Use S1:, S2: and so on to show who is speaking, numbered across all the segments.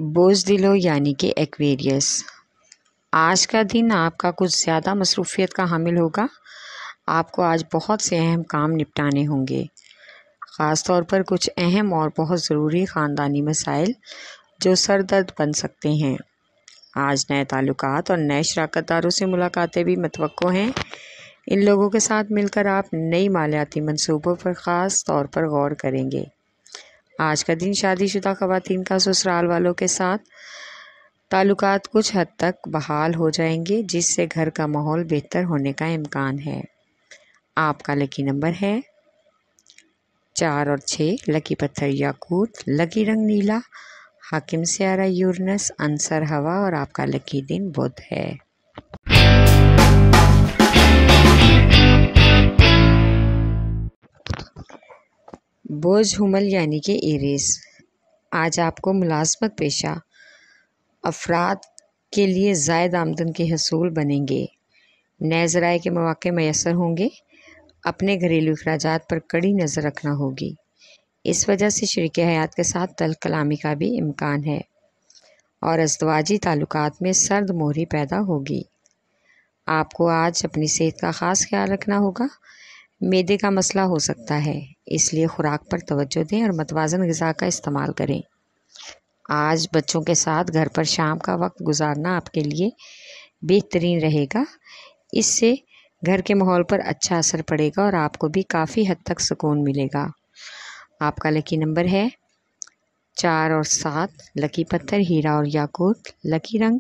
S1: بوزدلو یعنی کہ ایکویریس، آج کا دن آپ کا کچھ زیادہ مصروفیت کا حامل ہوگا۔ آپ کو آج بہت سے اہم کام نپٹانے ہوں گے، خاص طور پر کچھ اہم اور بہت ضروری خاندانی مسائل جو سر درد بن سکتے ہیں۔ آج نئے تعلقات اور نئے شراکت داروں سے ملاقاتیں بھی متوقع ہیں۔ ان لوگوں کے ساتھ مل کر آپ نئی مالیاتی منصوبوں پر خاص طور پر غور کریں گے۔ آج کا دن شادی شدہ خواتین کا سسرال والوں کے ساتھ تعلقات کچھ حد تک بحال ہو جائیں گے، جس سے گھر کا ماحول بہتر ہونے کا امکان ہے۔ آپ کا لکی نمبر ہے 4 اور 6، لکی پتھر یاقوت، لکی رنگ نیلا، حاکم سیارہ یورینس، عنصر ہوا اور آپ کا لکی دن بدھ ہے۔ بوجھ حمل یعنی کہ ایریز، آج آپ کو ملازمت پیشہ افراد کے لیے زائد آمدن کے حصول بنیں گے۔ نئے ذرائع کے مواقع میسر ہوں گے۔ اپنے گھریلو اخراجات پر کڑی نظر رکھنا ہوگی۔ اس وجہ سے شریک حیات کے ساتھ تلخ کلامی کا بھی امکان ہے اور ازدواجی تعلقات میں سرد مہری پیدا ہوگی۔ آپ کو آج اپنی صحت کا خاص خیال رکھنا ہوگا۔ معدے کا مسئلہ ہو سکتا ہے، اس لیے خوراک پر توجہ دیں اور متوازن غذا کا استعمال کریں۔ آج بچوں کے ساتھ گھر پر شام کا وقت گزارنا آپ کے لیے بہترین رہے گا۔ اس سے گھر کے ماحول پر اچھا اثر پڑے گا اور آپ کو بھی کافی حد تک سکون ملے گا۔ آپ کا لکی نمبر ہے 4 اور 7، لکی پتھر ہیرا اور یاقوت، لکی رنگ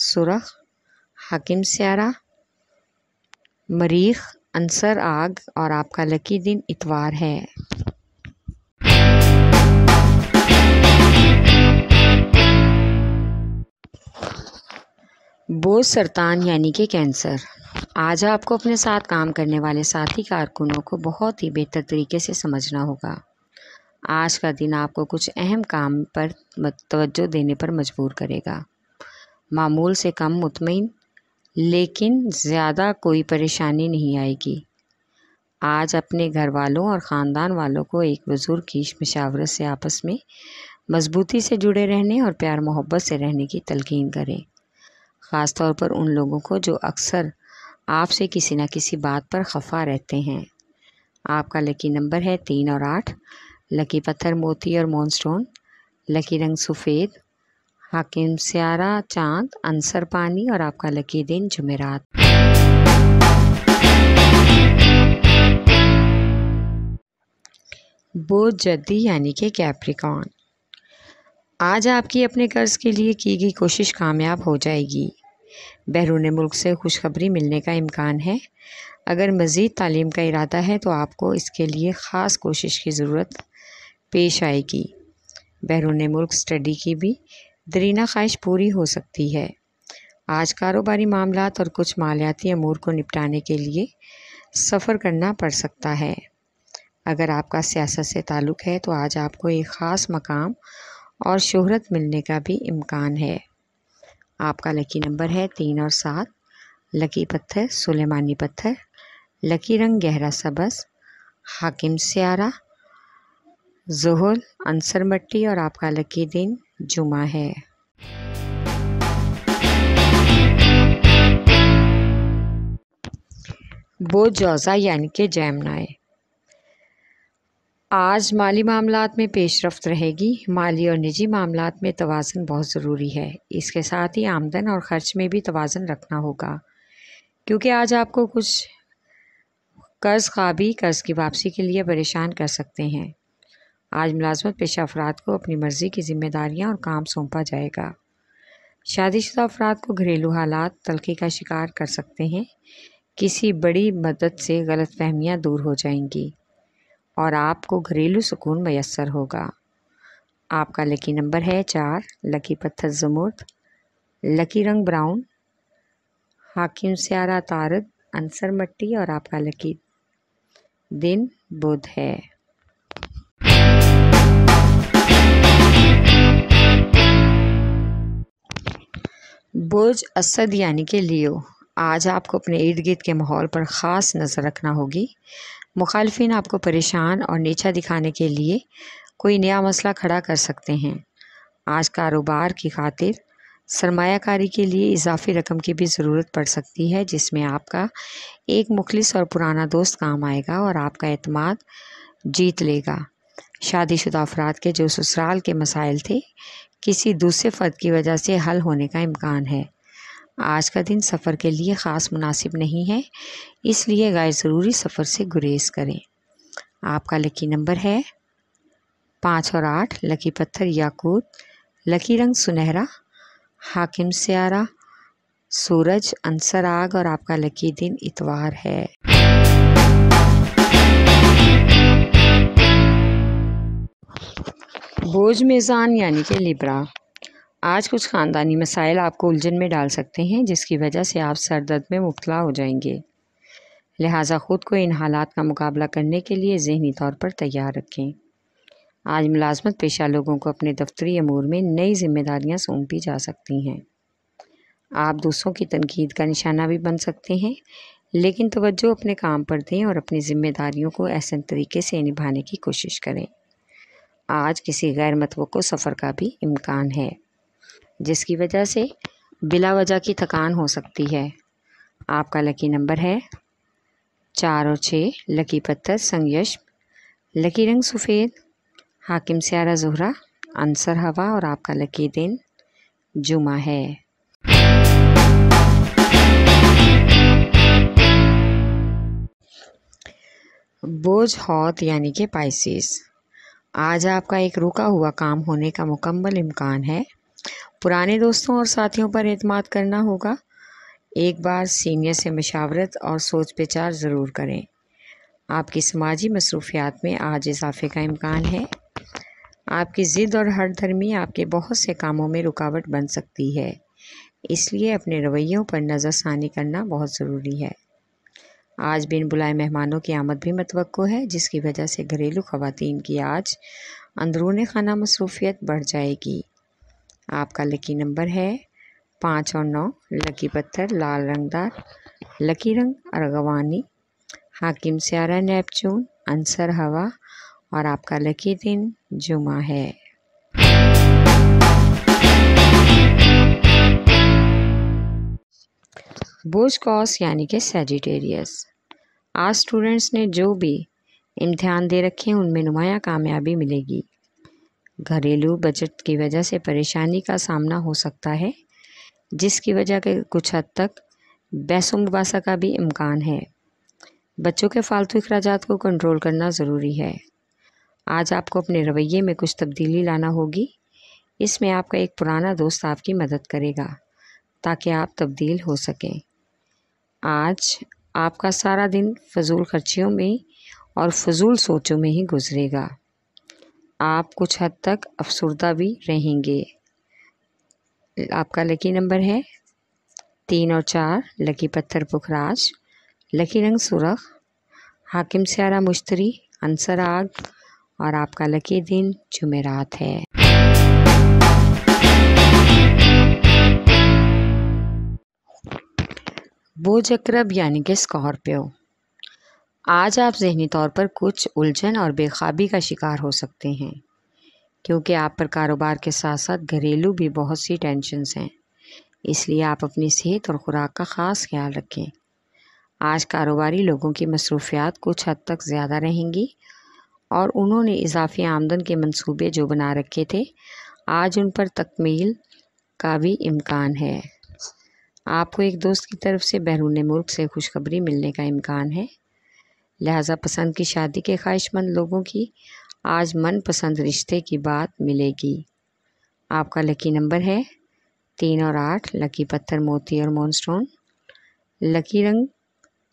S1: سرخ، حاکم سیارہ مریخ، عنصر آگ اور آپ کا لکی دن اتوار ہے۔ بوجھ سرطان یعنی کہ کینسر، آج آپ کو اپنے ساتھ کام کرنے والے ساتھی کارکنوں کو بہت ہی بہتر طریقے سے سمجھنا ہوگا۔ آج کا دن آپ کو کچھ اہم کام پر توجہ دینے پر مجبور کرے گا۔ معمول سے کم مطمئن لیکن زیادہ کوئی پریشانی نہیں آئے گی۔ آج اپنے گھر والوں اور خاندان والوں کو ایک بزرگ کی مشاورت سے آپس میں مضبوطی سے جڑے رہنے اور پیار محبت سے رہنے کی تلقین کریں، خاص طور پر ان لوگوں کو جو اکثر آپ سے کسی نہ کسی بات پر خفا رہتے ہیں۔ آپ کا لکی نمبر ہے 3 اور 8، لکی پتھر موتی اور مون سٹون، لکی رنگ سفید، حاکم سیارہ چاند، عنصر پانی اور آپ کا لکی دن جمعرات۔ بوجھ جدی یعنی کہ کیپریکارن، آج آپ کی اپنے قرض کے لیے کی گئی کوشش کامیاب ہو جائے گی۔ بیرون ملک سے خوشخبری ملنے کا امکان ہے۔ اگر مزید تعلیم کا ارادہ ہے تو آپ کو اس کے لیے خاص کوشش کی ضرورت پیش آئے گی۔ بیرون ملک اسٹڈی کی بھی دیرینہ خواہش پوری ہو سکتی ہے۔ آج کاروباری معاملات اور کچھ مالیاتی امور کو نپٹانے کے لیے سفر کرنا پڑ سکتا ہے۔ اگر آپ کا سیاست سے تعلق ہے تو آج آپ کو ایک خاص مقام اور شہرت ملنے کا بھی امکان ہے۔ آپ کا لکی نمبر ہے 3 اور 7، لکی پتھر سلیمانی پتھر، لکی رنگ گہرا سبز، حاکم سیارہ زحل، عنصر مٹی اور آپ کا لکی دن جمعہ ہے۔ بوجھ جوزا یعنی کہ جیمنائی، آج مالی معاملات میں پیش رفت رہے گی۔ مالی اور نجی معاملات میں توازن بہت ضروری ہے۔ اس کے ساتھ ہی آمدن اور خرچ میں بھی توازن رکھنا ہوگا، کیونکہ آج آپ کو کچھ قرض خوابی قرض کی واپسی کے لیے پریشان کر سکتے ہیں۔ آج ملازمت پیشہ افراد کو اپنی مرضی کی ذمہ داریاں اور کام سونپا جائے گا۔ شادی شدہ افراد کو گھریلو حالات تلخی کا شکار کر سکتے ہیں۔ کسی بڑی مدد سے غلط فہمیاں دور ہو جائیں گی اور آپ کو گھریلو سکون میسر ہوگا۔ آپ کا لکی نمبر ہے 4، لکی پتھر زمرد، لکی رنگ براؤن، حاکم سیارہ عطارد، عنصر مٹی اور آپ کا لکی دن بدھ ہے۔ بوجھ اسد یعنی کہ لیو، آج آپ کو اپنے ارد گرد کے ماحول پر خاص نظر رکھنا ہوگی۔ مخالفین آپ کو پریشان اور نیچا دکھانے کے لیے کوئی نیا مسئلہ کھڑا کر سکتے ہیں۔ آج کاروبار کی خاطر سرمایہ کاری کے لیے اضافی رقم کی بھی ضرورت پڑ سکتی ہے، جس میں آپ کا ایک مخلص اور پرانا دوست کام آئے گا اور آپ کا اعتماد جیت لے گا۔ شادی شدہ افراد کے جو سسرال کے مسائل تھے کسی دوسرے فرد کی وجہ سے حل ہونے کا امکان ہے۔ آج کا دن سفر کے لیے خاص مناسب نہیں ہے، اس لیے غیر ضروری سفر سے گریز کریں۔ آپ کا لکی نمبر ہے 5 اور 8، لکی پتھر یاقوت، لکی رنگ سنہرا، حاکم سیارہ سورج، عنصر آگ اور آپ کا لکی دن اتوار ہے۔ بوجھ میزان یعنی کہ لیبرا، آج کچھ خاندانی مسائل آپ کو الجھن میں ڈال سکتے ہیں، جس کی وجہ سے آپ سر درد میں مبتلا ہو جائیں گے۔ لہٰذا خود کو ان حالات کا مقابلہ کرنے کے لیے ذہنی طور پر تیار رکھیں۔ آج ملازمت پیشہ لوگوں کو اپنے دفتری امور میں نئی ذمہ داریاں سونپی جا سکتی ہیں۔ آپ دوسروں کی تنقید کا نشانہ بھی بن سکتے ہیں، لیکن توجہ اپنے کام پر دیں اور اپنی ذمہ داریوں کو احسن طریقے سے نبھانے کی کوشش کریں۔ آج کسی غیر متوقع سفر کا بھی امکان ہے، جس کی وجہ سے بلا وجہ کی تھکان ہو سکتی ہے۔ آپ کا لکی نمبر ہے 4 اور 6، لکی پتھر سنگیشم، لکی رنگ سفید، حاکم سیارہ زہرہ، عنصر ہوا اور آپ کا لکی دن جمعہ ہے۔ بوجھ حوت یعنی کہ پائسیس، آج آپ کا ایک رکا ہوا کام ہونے کا مکمل امکان ہے۔ پرانے دوستوں اور ساتھیوں پر اعتماد کرنا ہوگا۔ ایک بار سینئر سے مشاورت اور سوچ بچار ضرور کریں۔ آپ کی سماجی مصروفیات میں آج اضافے کا امکان ہے۔ آپ کی ضد اور ہٹ دھرمی آپ کے بہت سے کاموں میں رکاوٹ بن سکتی ہے، اس لیے اپنے رویوں پر نظر ثانی کرنا بہت ضروری ہے۔ آج بن بلائے مہمانوں کی آمد بھی متوقع ہے، جس کی وجہ سے گھریلو خواتین کی آج اندرون خانہ مصروفیت بڑھ جائے گی۔ آپ کا لکی نمبر ہے 5 اور 9، لکی پتھر لال رنگدار، لکی رنگ ارغوانی، حاکم سیارہ نیپچون، عنصر ہوا اور آپ کا لکی دن جمعہ ہے۔ بوجھ قوس یعنی کہ سیجیٹیریس، آج اسٹوڈنٹس نے جو بھی امتحان دے رکھے ہیں ان میں نمایاں کامیابی ملے گی۔ گھریلو بجٹ کی وجہ سے پریشانی کا سامنا ہو سکتا ہے، جس کی وجہ کے کچھ حد تک بحث و مباحثہ کا بھی امکان ہے۔ بچوں کے فالتو اخراجات کو کنٹرول کرنا ضروری ہے۔ آج آپ کو اپنے رویے میں کچھ تبدیلی لانا ہوگی، اس میں آپ کا ایک پرانا دوست آپ کی مدد کرے گا تاکہ آپ تبدیل ہو سکیں۔ آج آپ کا سارا دن فضول خرچیوں میں اور فضول سوچوں میں ہی گزرے گا۔ آپ کچھ حد تک افسردہ بھی رہیں گے۔ آپ کا لکی نمبر ہے 3 اور 4، لکی پتھر پخراج، لکی رنگ سرخ، حاکم سیارہ مشتری، عنصر آگ اور آپ کا لکی دن جمعرات ہے۔ بوجھ عقرب یعنی کہ اسکارپیو، آج آپ ذہنی طور پر کچھ الجھن اور بے خوابی کا شکار ہو سکتے ہیں، کیونکہ آپ پر کاروبار کے ساتھ ساتھ گھریلو بھی بہت سی ٹینشنز ہیں، اس لیے آپ اپنی صحت اور خوراک کا خاص خیال رکھیں۔ آج کاروباری لوگوں کی مصروفیات کچھ حد تک زیادہ رہیں گی اور انہوں نے اضافی آمدن کے منصوبے جو بنا رکھے تھے آج ان پر تکمیل کا بھی امکان ہے۔ آپ کو ایک دوست کی طرف سے بیرون ملک سے خوشخبری ملنے کا امکان ہے، لہٰذا پسند کی شادی کے خواہش مند لوگوں کی آج من پسند رشتے کی بات ملے گی۔ آپ کا لکی نمبر ہے 3 اور 8، لکی پتھر موتی اور مون سٹون، لکی رنگ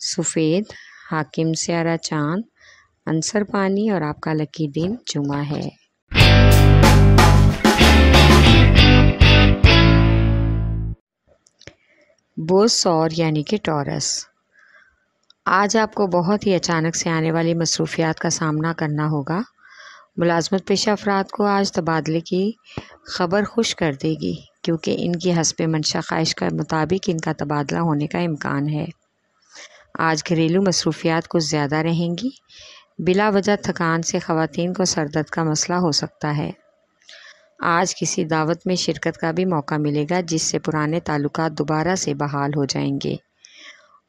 S1: سفید، حاکم سیارہ چاند، عنصر پانی اور آپ کا لکی دن جمعہ ہے۔ بوجھ سور یعنی کہ ٹورس، آج آپ کو بہت ہی اچانک سے آنے والی مصروفیات کا سامنا کرنا ہوگا۔ ملازمت پیشہ افراد کو آج تبادلے کی خبر خوش کر دے گی، کیونکہ ان کی حسب منشا خواہش کے مطابق ان کا تبادلہ ہونے کا امکان ہے۔ آج گھریلو مصروفیات کچھ زیادہ رہیں گی، بلا وجہ تھکان سے خواتین کو سر درد کا مسئلہ ہو سکتا ہے۔ آج کسی دعوت میں شرکت کا بھی موقع ملے گا جس سے پرانے تعلقات دوبارہ سے بحال ہو جائیں گے،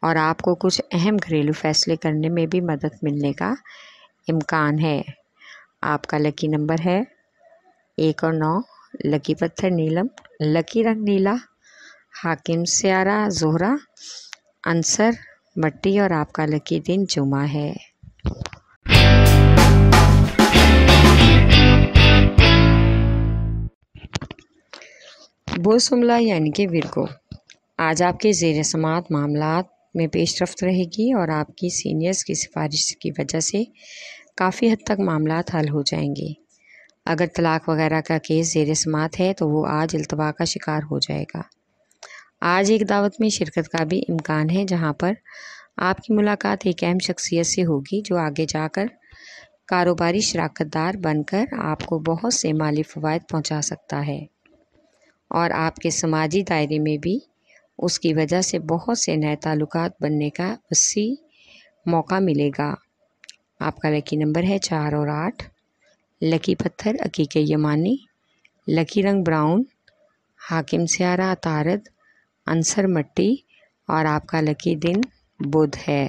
S1: اور آپ کو کچھ اہم گھریلو فیصلے کرنے میں بھی مدد ملنے کا امکان ہے۔ آپ کا لکی نمبر ہے 1 اور 9۔ لکی پتھر نیلم، لکی رنگ نیلا، حاکم سیارہ زہرہ، عنصر مٹی، اور آپ کا لکی دن جمعہ ہے۔ بوز حملہ یعنی کہ ورگو، آج آپ کے زیر سماعت معاملات میں پیش رفت رہے گی اور آپ کی سینئرز کی سفارش کی وجہ سے کافی حد تک معاملات حل ہو جائیں گے۔ اگر طلاق وغیرہ کا کیس زیر سماعت ہے تو وہ آج التوا کا شکار ہو جائے گا۔ آج ایک دعوت میں شرکت کا بھی امکان ہے جہاں پر آپ کی ملاقات ایک اہم شخصیت سے ہوگی جو آگے جا کر کاروباری شراکت دار بن کر آپ کو بہت سے مالی فوائد پہنچا سکتا ہے، اور آپ کے سماجی دائرے میں بھی اس کی وجہ سے بہت سے نئے تعلقات بننے کا وسیع موقع ملے گا۔ آپ کا لکی نمبر ہے 4 اور 8۔ لکی پتھر عقیق یمانی، لکی رنگ براؤن، حاکم سیارہ عطارد، عنصر مٹی، اور آپ کا لکی دن بدھ ہے۔